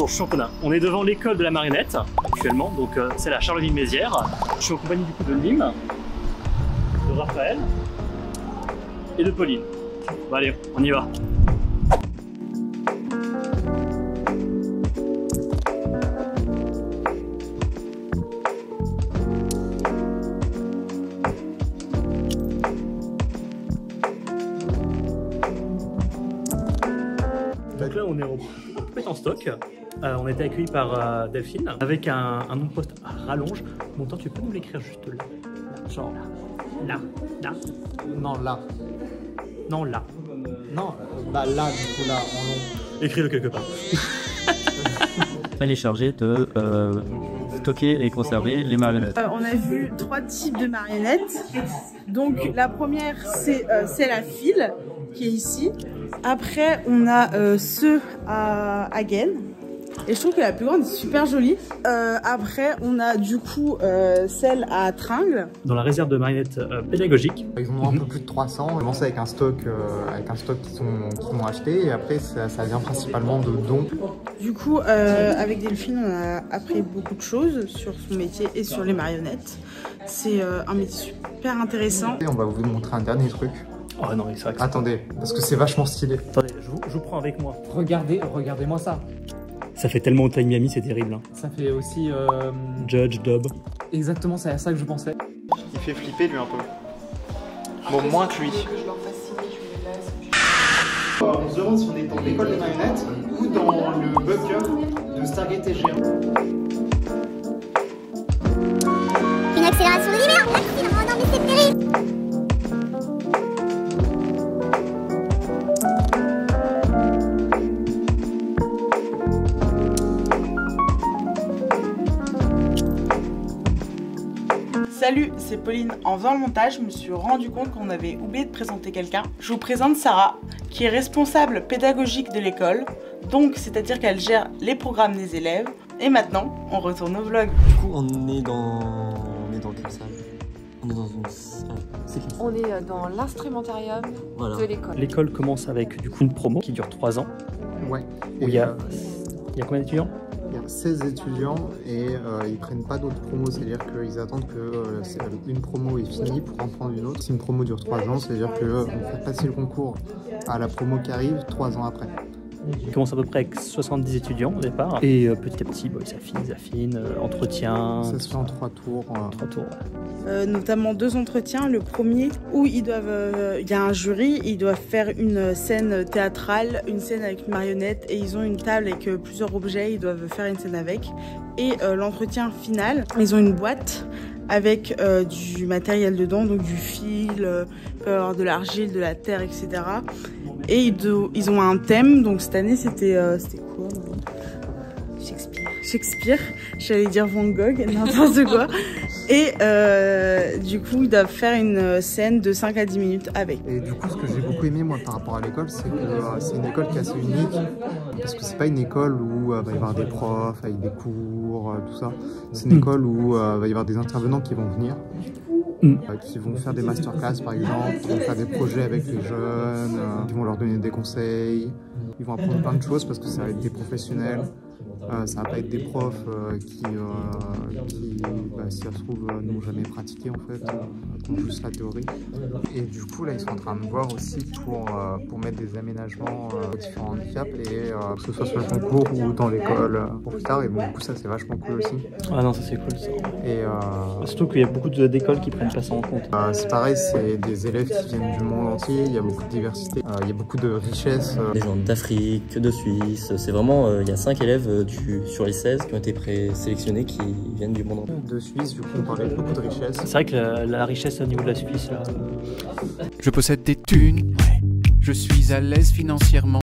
Bonjour, je suis Antonin. On est devant l'école de la marionnette actuellement, donc c'est la Charleville-Mézières. Je suis en compagnie du coup de Nîmes, de Raphaël et de Pauline. Bon allez, on y va. Donc là on est en stock. On a été accueillis par Delphine avec un nom de poste à rallonge. Bon, toi tu peux nous l'écrire juste là. Genre là. Non, là. Non, là. Non, bah là, du coup, là, en long. Écris-le quelque part. Elle est chargée de stocker et conserver les marionnettes. On a vu 3 types de marionnettes. Donc la première c'est la file qui est ici. Après on a ceux à gaine. Et je trouve que la plus grande est super jolie. Après on a du coup celle à tringle. Dans la réserve de marionnettes pédagogiques. Ils en ont un peu plus de 300. On a commencé avec un stock qu'ils ont acheté. Et après ça vient principalement de dons. Du coup avec Delphine on a appris beaucoup de choses sur son métier et sur les marionnettes. C'est un métier super intéressant. Et on va vous montrer un dernier truc. Oh non, c'est vrai que attendez, parce que c'est vachement stylé. Attendez, je vous prends avec moi. Regardez-moi ça. Ça fait tellement Hotline Miami, c'est terrible. Hein. Ça fait aussi... Judge, Dob. Exactement, c'est à ça que je pensais. Il fait flipper lui un peu. Bon, moins que lui. On se demande si on est dans l'école des marionnettes ou dans le bunker de Stargate SG1. Une accélération de lumière. Merci, non mais c'est terrible. Salut, c'est Pauline. En faisant le montage, je me suis rendu compte qu'on avait oublié de présenter quelqu'un. Je vous présente Sarah, qui est responsable pédagogique de l'école, donc c'est-à-dire qu'elle gère les programmes des élèves. Et maintenant, on retourne au vlog. Du coup, on est dans quelle salle? On est dans une salle. On est dans l'instrumentarium de l'école. L'école commence avec du coup une promo qui dure 3 ans. Ouais. Où il y a combien d'étudiants? Il y a 16 étudiants et ils prennent pas d'autres promos, c'est-à-dire qu'ils attendent que une promo est finie pour en prendre une autre. Si une promo dure 3 ans, c'est-à-dire qu'on fait passer le concours à la promo qui arrive 3 ans après. Il commence à peu près avec 70 étudiants au départ et petit à petit ils affinent, entretien. Ça se fait en 3 tours. 3 tours. Notamment 2 entretiens. Le premier où il y a un jury, ils doivent faire une scène théâtrale, une scène avec une marionnette et ils ont une table avec plusieurs objets, ils doivent faire une scène avec. Et l'entretien final, ils ont une boîte avec du matériel dedans, donc du fil, il peut y avoir de l'argile, de la terre, etc. Et ils ont un thème, donc cette année c'était quoi? Shakespeare, j'allais dire Van Gogh, n'importe quoi. Et du coup, ils doivent faire une scène de 5 à 10 minutes avec. Et du coup, ce que j'ai beaucoup aimé moi par rapport à l'école, c'est que c'est une école qui est assez unique. Parce que c'est pas une école où va y avoir des profs avec des cours, tout ça. C'est une école où va y avoir des intervenants qui vont venir. Qui vont faire des masterclass par exemple, qui vont faire des projets avec les jeunes, qui vont leur donner des conseils, ils vont apprendre plein de choses parce que ça va être des professionnels, ça va pas être des profs qui si ça se trouve, n'ont jamais pratiqué en fait, qui ont juste la théorie. Et du coup là ils sont en train de voir aussi pour mettre des aménagements aux différents handicaps et que ce soit sur le concours ou dans l'école pour plus tard, et bon, du coup ça c'est vachement cool aussi. Ah non, ça c'est cool ça. Et surtout qu'il y a beaucoup d'écoles qui prennent pas ça en compte. C'est pareil, c'est des élèves qui viennent du monde entier, il y a beaucoup de diversité, il y a beaucoup de richesse. Des gens d'Afrique, de Suisse, c'est vraiment, il y a 5 élèves sur les 16 qui ont été présélectionnés qui viennent du monde entier. De Suisse, du coup on parlait de beaucoup de richesse. C'est vrai que la richesse au niveau de la Suisse là... Je possède des thunes, je suis à l'aise financièrement.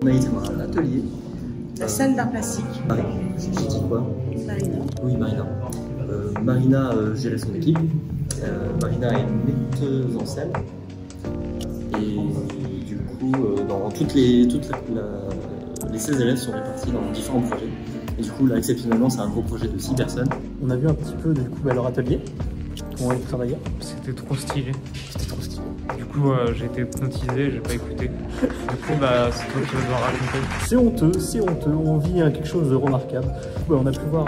On a été voir un atelier. La salle d'art plastique. J'ai dit quoi? Marina. Oui, Marina. Marina gérait son équipe. Marina est metteuse en scène. Et du coup, dans les 16 élèves sont répartis dans différents projets. Et du coup, là, exceptionnellement, c'est un gros projet de 6 personnes. On a vu un petit peu du coup leur atelier. Comment ils travaillaient. C'était trop stylé. C'était trop stylé. Du coup, j'ai été hypnotisé, j'ai pas écouté. Du coup, bah, c'est toi qui vas devoir raconter. C'est honteux, on vit quelque chose de remarquable. On a pu voir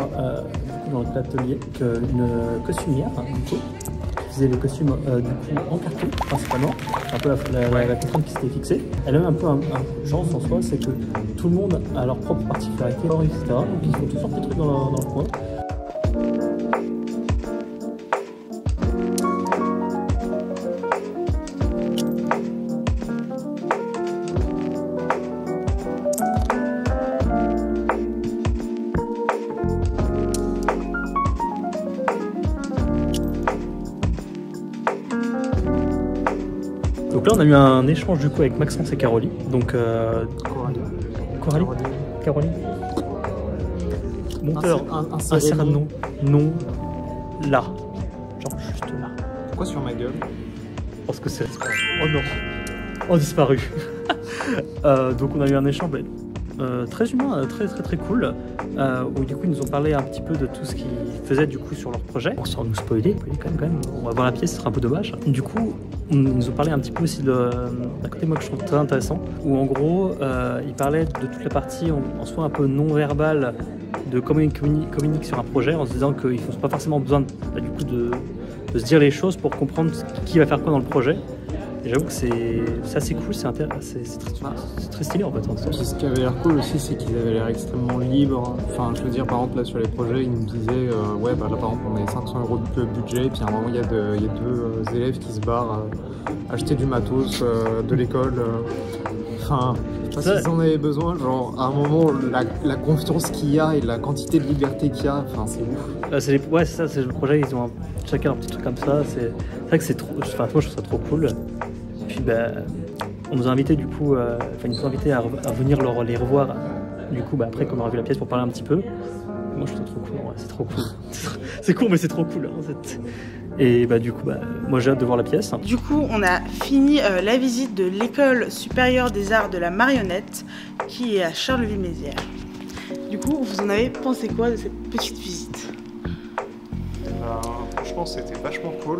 dans l'atelier une costumière, du coup, qui faisait les costumes du coup en carton, principalement. Un peu la contrainte qui s'était fixée. Elle a eu un peu un chance en soi, c'est que tout le monde a leur propre particularité, etc. Donc ils font toutes sortes de trucs dans le coin. Donc là on a eu un échange du coup avec Maxence et Caroline. Donc Caroline monteur, insère non là. Genre juste là. Pourquoi sur ma gueule? Parce que c'est... Oh non. Oh disparu. Donc on a eu un échange très humain, très cool. Où du coup ils nous ont parlé un petit peu de tout ce qu'ils faisaient du coup sur leur projet. Sans nous spoiler quand même, on va voir la pièce, ce sera un peu dommage. Du coup ils nous ont parlé un petit peu aussi d'un côté moi que je trouve très intéressant, où en gros ils parlaient de toute la partie en soi un peu non verbale de comment ils communiquent sur un projet, en se disant qu'ils n'ont pas forcément besoin du coup de se dire les choses pour comprendre qui va faire quoi dans le projet. Et j'avoue que c'est assez cool, c'est très stylé en fait. Puis ce qui avait l'air cool aussi, c'est qu'ils avaient l'air extrêmement libres. Enfin, je veux dire, par exemple, là sur les projets, ils nous disaient ouais, bah là par exemple, on a 500 € de budget, puis à un moment, il y a deux élèves qui se barrent acheter du matos de l'école. Enfin, je sais pas s'ils en avaient besoin, genre à un moment, la confiance qu'il y a et la quantité de liberté qu'il y a, enfin, c'est ouf. Ouais, c'est ça, c'est le projet, ils ont chacun leur petit truc comme ça. C'est vrai que c'est trop. Enfin, moi, je trouve ça trop cool. Puis, on nous a invités du coup, ils nous ont invités à venir les revoir. Du coup, après qu'on aura vu la pièce pour parler un petit peu. Moi, je trouve ça trop cool. Ouais, c'est trop cool. C'est cool, mais c'est trop cool. Hein, et du coup, moi, j'ai hâte de voir la pièce. Du coup, on a fini la visite de l'école supérieure des arts de la marionnette, qui est à Charleville-Mézières. Du coup, vous en avez pensé quoi de cette petite visite? Franchement, c'était vachement cool.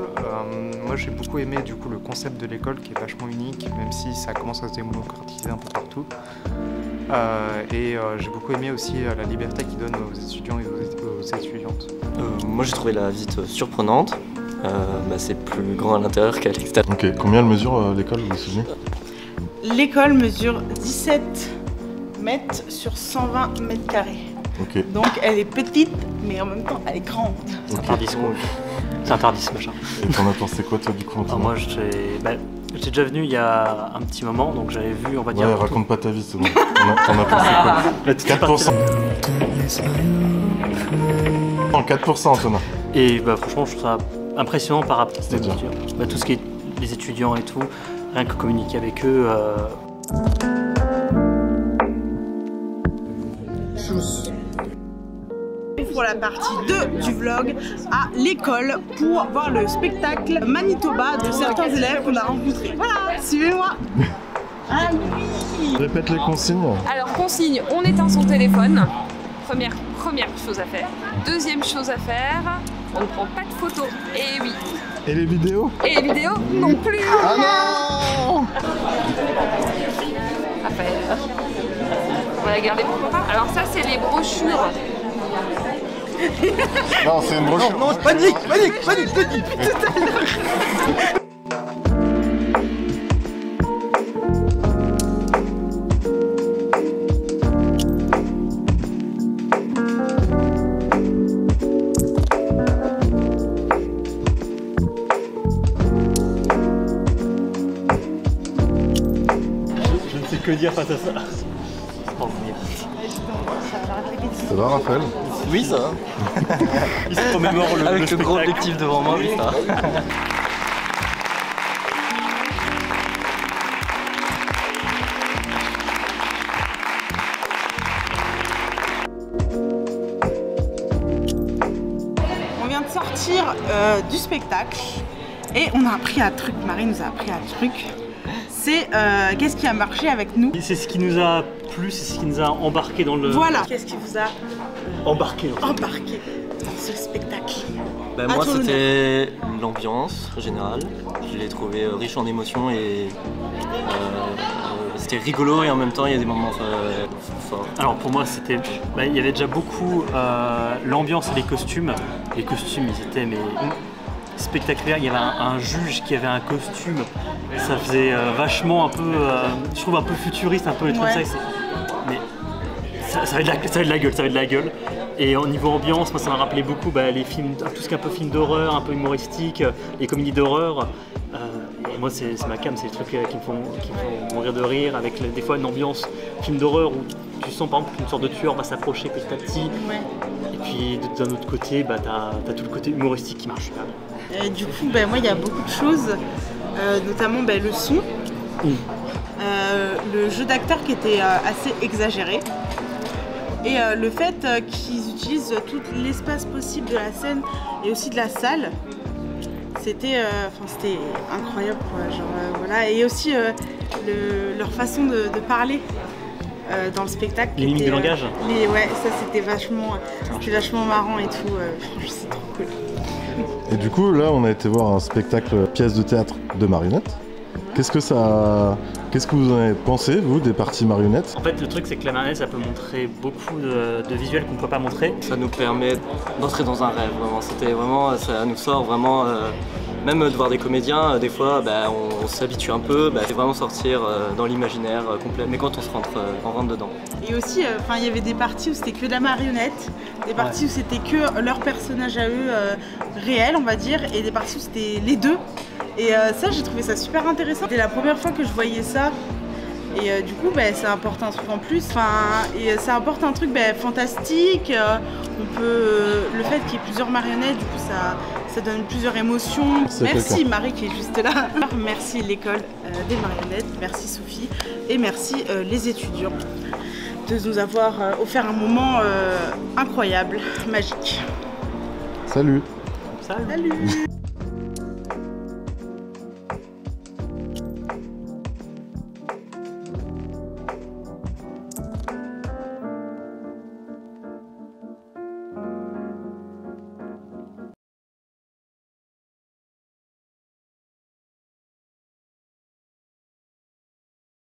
Moi, j'ai beaucoup aimé du coup le concept de l'école qui est vachement unique, même si ça commence à se démocratiser un peu partout. J'ai beaucoup aimé aussi la liberté qu'ils donnent aux étudiants et aux étudiantes. Moi, j'ai trouvé la visite surprenante. C'est plus grand à l'intérieur qu'à l'extérieur. Ok, combien elle mesure l'école, vous vous souvenez? L'école mesure 17 mètres sur 120 mètres carrés. Okay. Donc elle est petite, mais en même temps elle est grande. C'est interdit c'est interdit ce machin. Et t'en as pensé quoi toi du coup? Moi j'étais déjà venu il y a un petit moment, donc j'avais vu, on va dire... Ouais, raconte pas ta vie, c'est bon. T'en as pensé quoi? 4%. Non, 4% Antonin. Et franchement je trouve ça impressionnant par rapport à tout ce qui est les étudiants et tout, rien que communiquer avec eux. Pour la partie 2 du vlog à l'école pour voir le spectacle Manitoba de certains élèves qu'on a rencontrés. Voilà, suivez-moi. Ah oui. Répète les consignes. Alors consigne, on éteint son téléphone. Première chose à faire. Deuxième chose à faire, on ne prend pas de photos. Et oui. Et les vidéos? Et les vidéos non plus. Ah non. Raphaël, on va la garder pour papa. Alors ça c'est les brochures. Non, c'est une brochure. Non, panique. Je ne sais que dire face à ça. Ça va Raphaël? Oui, ça va. Il se remémore Avec le gros objectif devant moi, oui, ça va. sortir du spectacle et on a appris un truc, Marie nous a appris un truc. C'est qu'est-ce qui a marché avec nous. C'est ce qui nous a plu, c'est ce qui nous a embarqué dans le... Voilà. Qu'est-ce qui vous a embarqué dans ce spectacle? Bah, moi c'était l'ambiance générale. Je l'ai trouvé riche en émotions et c'était rigolo et en même temps il y a des moments forts. Alors pour moi c'était, il y avait déjà beaucoup l'ambiance et les costumes. Les costumes ils étaient mais spectaculaires. Il y avait un juge qui avait un costume. Ça faisait vachement un peu, je trouve un peu futuriste, un peu les trucs comme ça. Mais ça avait de la gueule. Et au niveau ambiance, moi ça m'a rappelé beaucoup les films, tout ce qui est un peu film d'horreur, un peu humoristique, les comédies d'horreur. Et moi c'est ma cam, c'est les trucs qui me font mourir de rire, avec des fois une ambiance film d'horreur où tu sens par exemple qu'une sorte de tueur va s'approcher petit à petit. Ouais. Et puis d'un autre côté, t'as tout le côté humoristique qui marche super bien. Et du coup, moi il y a beaucoup de choses, notamment le son, le jeu d'acteur qui était assez exagéré. Et le fait qu'ils utilisent tout l'espace possible de la scène et aussi de la salle, c'était incroyable quoi. Genre, voilà. Et aussi leur façon de parler dans le spectacle. Les mimiques de langage. Ouais, ça c'était vachement marrant et tout. C'est trop cool. Et du coup, là, on a été voir un spectacle pièce de théâtre de marionnettes. Qu'est-ce que vous en avez pensé, vous, des parties marionnettes? En fait, le truc, c'est que la marionnette, ça peut montrer beaucoup de visuels qu'on ne peut pas montrer. Ça nous permet d'entrer dans un rêve, vraiment. C'était vraiment, ça nous sort vraiment, même de voir des comédiens, des fois, on s'habitue un peu, c'est vraiment sortir dans l'imaginaire complet. Mais quand on rentre dedans. Et aussi, il y avait des parties où c'était que de la marionnette, des parties où c'était que leur personnage à eux réel, on va dire, et des parties où c'était les deux. Et ça, j'ai trouvé ça super intéressant. C'était la première fois que je voyais ça. Et du coup, ça apporte un truc en plus. Et ça apporte un truc fantastique. Le fait qu'il y ait plusieurs marionnettes, du coup, ça donne plusieurs émotions. Merci Marie qui est juste là. Merci l'école des marionnettes. Merci Sophie. Et merci les étudiants de nous avoir offert un moment incroyable, magique. Salut. Salut.